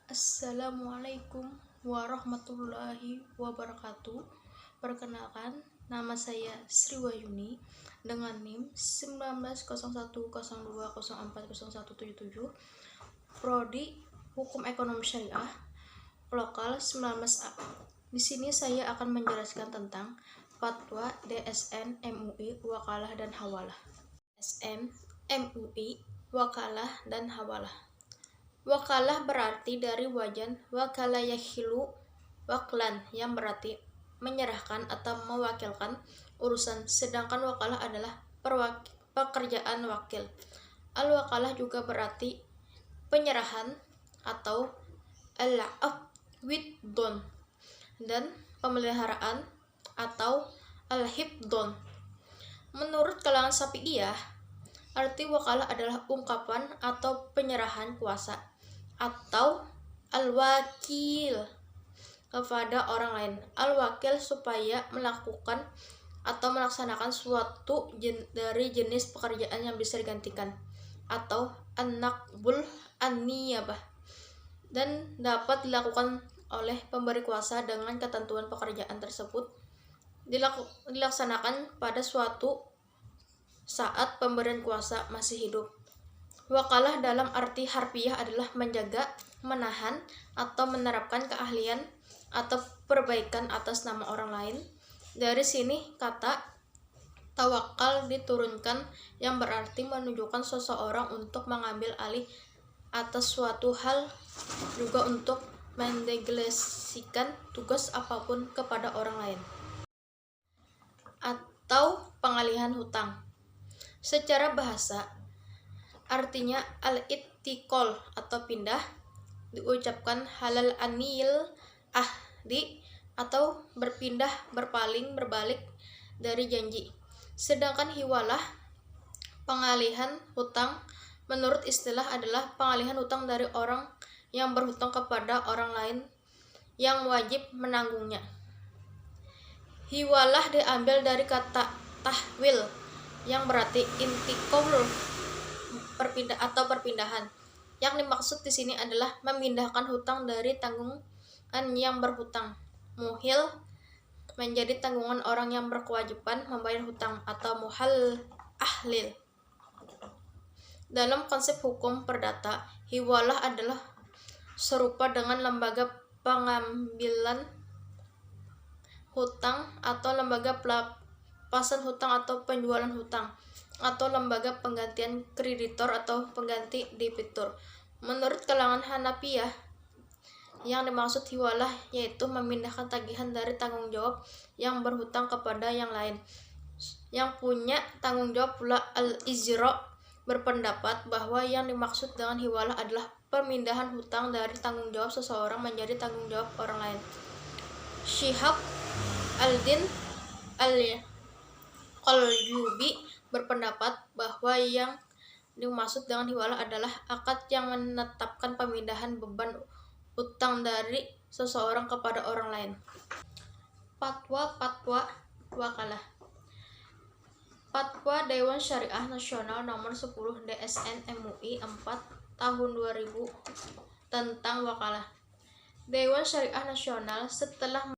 Assalamualaikum warahmatullahi wabarakatuh. Perkenalkan, nama saya Sri Wahyuni dengan NIM 190102040177, Prodi Hukum Ekonomi Syariah, Lokal 19A. Di sini saya akan menjelaskan tentang Fatwa DSN MUI Wakalah dan Hawalah. DSN MUI Wakalah dan Hawalah. Wakalah berarti dari wajan wakala yakhilu waklan, yang berarti menyerahkan atau mewakilkan urusan, sedangkan wakalah adalah pekerjaan wakil. Al-wakalah juga berarti penyerahan atau al-afwidon, dan pemeliharaan atau al-hibdon. Menurut kalangan Syafi'iyah, arti wakalah adalah ungkapan atau penyerahan kuasa atau al-wakil kepada orang lain. Al-wakil supaya melakukan atau melaksanakan suatu dari jenis pekerjaan yang bisa digantikan, atau an-naqbul an-niyabah, dan dapat dilakukan oleh pemberi kuasa dengan ketentuan pekerjaan tersebut dilaksanakan pada suatu saat pemberian kuasa masih hidup. Wakalah dalam arti harfiah adalah menjaga, menahan, atau menerapkan keahlian atau perbaikan atas nama orang lain. Dari sini kata tawakal diturunkan, yang berarti menunjukkan seseorang untuk mengambil alih atas suatu hal, juga untuk mendelegasikan tugas apapun kepada orang lain. Atau pengalihan hutang. Secara bahasa, artinya al-ittiqol atau pindah, diucapkan halal anil ahdi atau berpindah, berpaling, berbalik dari janji. Sedangkan hiwalah, pengalihan hutang, menurut istilah adalah pengalihan hutang dari orang yang berhutang kepada orang lain yang wajib menanggungnya. Hiwalah diambil dari kata tahwil, yang berarti intikol, perpindahan. Yang dimaksud di sini adalah memindahkan hutang dari tanggungan yang berhutang, muhil, menjadi tanggungan orang yang berkewajiban membayar hutang, atau muhal ahlil. Dalam konsep hukum perdata, hiwalah adalah serupa dengan lembaga pengambilan hutang atau lembaga pelepasan hutang atau penjualan hutang, atau lembaga penggantian kreditor atau pengganti debitur. Menurut kalangan Hanafiyah, yang dimaksud hiwalah yaitu memindahkan tagihan dari tanggung jawab yang berhutang kepada yang lain. Yang punya tanggung jawab pula al-Izra berpendapat bahwa yang dimaksud dengan hiwalah adalah pemindahan hutang dari tanggung jawab seseorang menjadi tanggung jawab orang lain. Syihab al-Din al-Qalyubi berpendapat bahwa yang dimaksud dengan hiwalah adalah akad yang menetapkan pemindahan beban utang dari seseorang kepada orang lain. Fatwa wakalah. Fatwa Dewan Syariah Nasional Nomor 10 DSN MUI 4 tahun 2000 tentang wakalah. Dewan Syariah Nasional setelah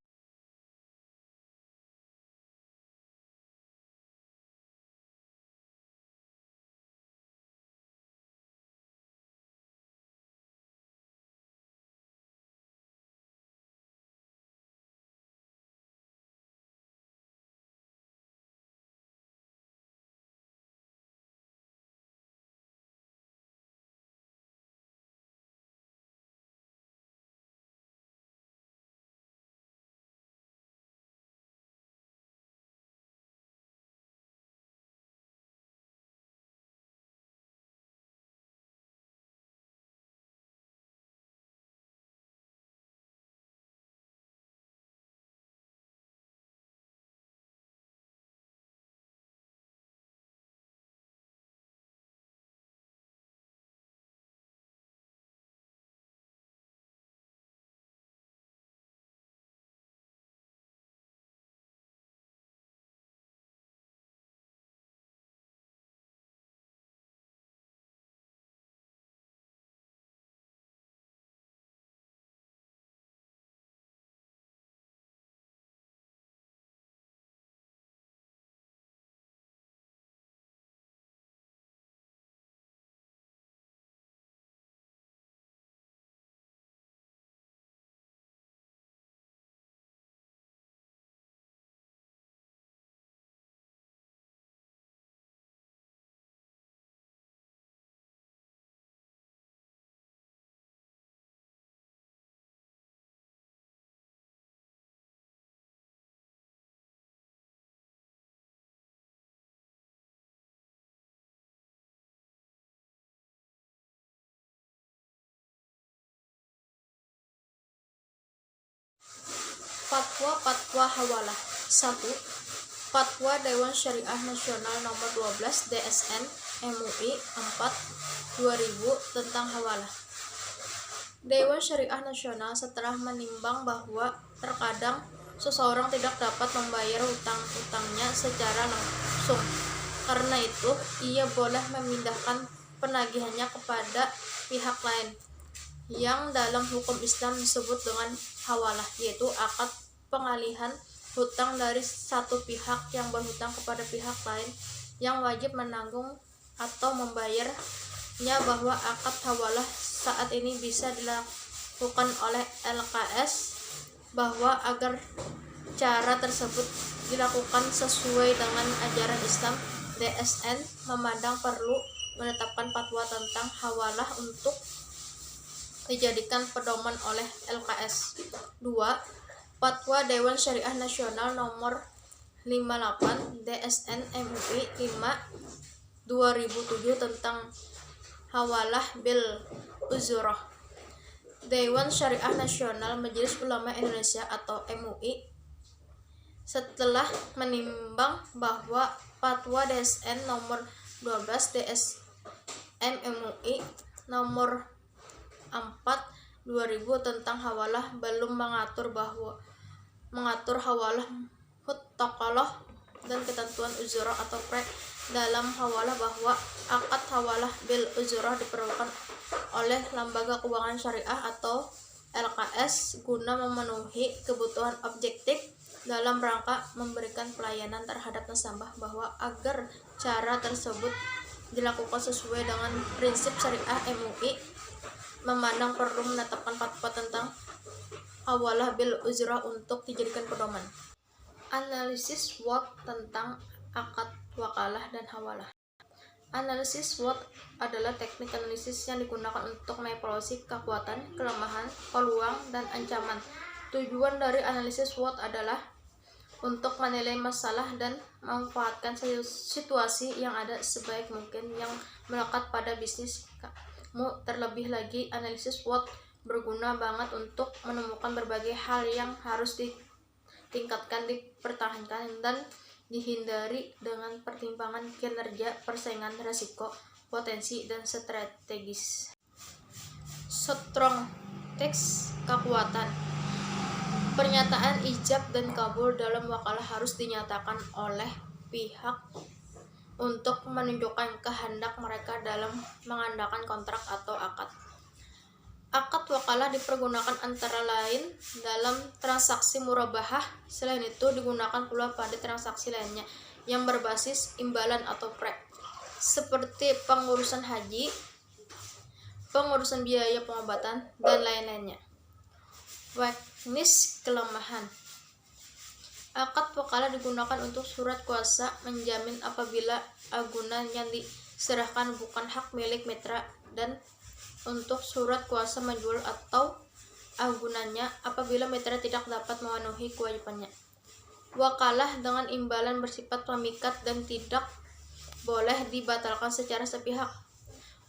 Fatwa Hawalah. 1. Fatwa Dewan Syariah Nasional Nomor 12 DSN MUI 4 2000 tentang hawalah. Dewan Syariah Nasional setelah menimbang bahwa terkadang seseorang tidak dapat membayar utang-utangnya secara langsung. Karena itu, ia boleh memindahkan penagihannya kepada pihak lain yang dalam hukum Islam disebut dengan hawalah, yaitu akad pengalihan hutang dari satu pihak yang berhutang kepada pihak lain yang wajib menanggung atau membayarnya, bahwa akad hawalah saat ini bisa dilakukan oleh LKS, bahwa agar cara tersebut dilakukan sesuai dengan ajaran Islam, DSN memandang perlu menetapkan fatwa tentang hawalah untuk dijadikan pedoman oleh LKS. 2. Fatwa Dewan Syariah Nasional Nomor 58 DSN MUI 5 2007 tentang hawalah bil uzroh. Dewan Syariah Nasional Majelis Ulama Indonesia atau MUI setelah menimbang bahwa fatwa DSN nomor 12 DSN MUI nomor 4 2000 tentang hawalah belum mengatur hawalah mutaqaloh dan ketentuan uzroh atau pre dalam hawalah, bahwa akad hawalah bil uzroh diperlukan oleh lembaga keuangan syariah atau LKS guna memenuhi kebutuhan objektif dalam rangka memberikan pelayanan terhadap nasabah, bahwa agar cara tersebut dilakukan sesuai dengan prinsip syariah, MUI memandang perlu menetapkan fatwa tentang hawalah bil uzroh untuk dijadikan pedoman. Analisis SWOT tentang akad wakalah dan hawalah. Analisis SWOT adalah teknik analisis yang digunakan untuk mengevaluasi kekuatan, kelemahan, peluang, dan ancaman. Tujuan dari analisis SWOT adalah untuk menilai masalah dan memanfaatkan situasi yang ada sebaik mungkin yang melekat pada bisnis kamu. Terlebih lagi, analisis SWOT berguna banget untuk menemukan berbagai hal yang harus ditingkatkan, dipertahankan, dan dihindari dengan pertimbangan kinerja, persaingan, resiko, potensi, dan strategis. Strong text kekuatan. Pernyataan ijab dan kabul dalam wakalah harus dinyatakan oleh pihak untuk menunjukkan kehendak mereka dalam mengadakan kontrak atau akad. Akad wakalah dipergunakan antara lain dalam transaksi murabahah. Selain itu, digunakan pula pada transaksi lainnya yang berbasis imbalan atau pre, seperti pengurusan haji, pengurusan biaya pengobatan, dan lain-lainnya. Weakness, kelemahan. Akad wakalah digunakan untuk surat kuasa menjamin apabila agunan yang diserahkan bukan hak milik mitra, dan untuk surat kuasa menjual atau agunannya apabila mitra tidak dapat memenuhi kewajibannya. Wakalah dengan imbalan bersifat pemikat dan tidak boleh dibatalkan secara sepihak.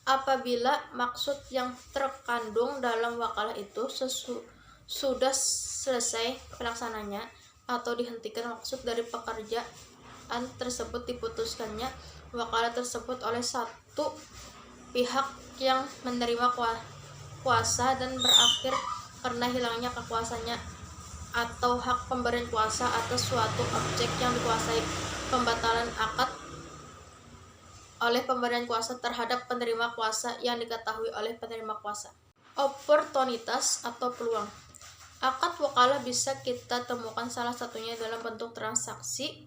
Apabila maksud yang terkandung dalam wakalah itu sudah selesai pelaksananya atau dihentikan maksud dari pekerjaan tersebut, diputuskannya wakalah tersebut oleh satu pihak yang menerima kuasa dan berakhir karena hilangnya kekuasaannya atau hak pemberian kuasa atas suatu objek yang dikuasai. Pembatalan akad oleh pemberian kuasa terhadap penerima kuasa yang diketahui oleh penerima kuasa. Oportunitas atau peluang. Akad wakalah bisa kita temukan salah satunya dalam bentuk transaksi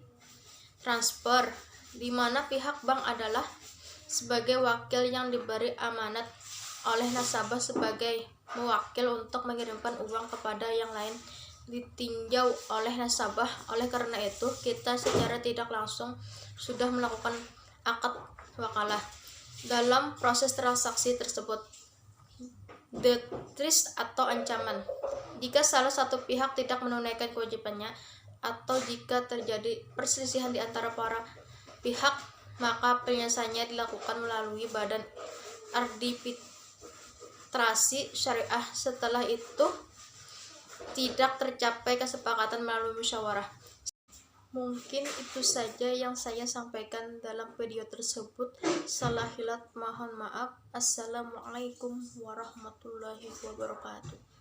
transfer, di mana pihak bank adalah sebagai wakil yang diberi amanat oleh nasabah sebagai mewakil untuk mengirimkan uang kepada yang lain ditinjau oleh nasabah. Oleh karena itu, kita secara tidak langsung sudah melakukan akad wakalah. Dalam proses transaksi tersebut, detrist atau ancaman. Jika salah satu pihak tidak menunaikan kewajibannya atau jika terjadi perselisihan di antara para pihak, maka penyelesaiannya dilakukan melalui badan arbitrasi syariah. Setelah itu, tidak tercapai kesepakatan melalui musyawarah. Mungkin itu saja yang saya sampaikan dalam video tersebut. Salah hilat mohon maaf. Assalamualaikum warahmatullahi wabarakatuh.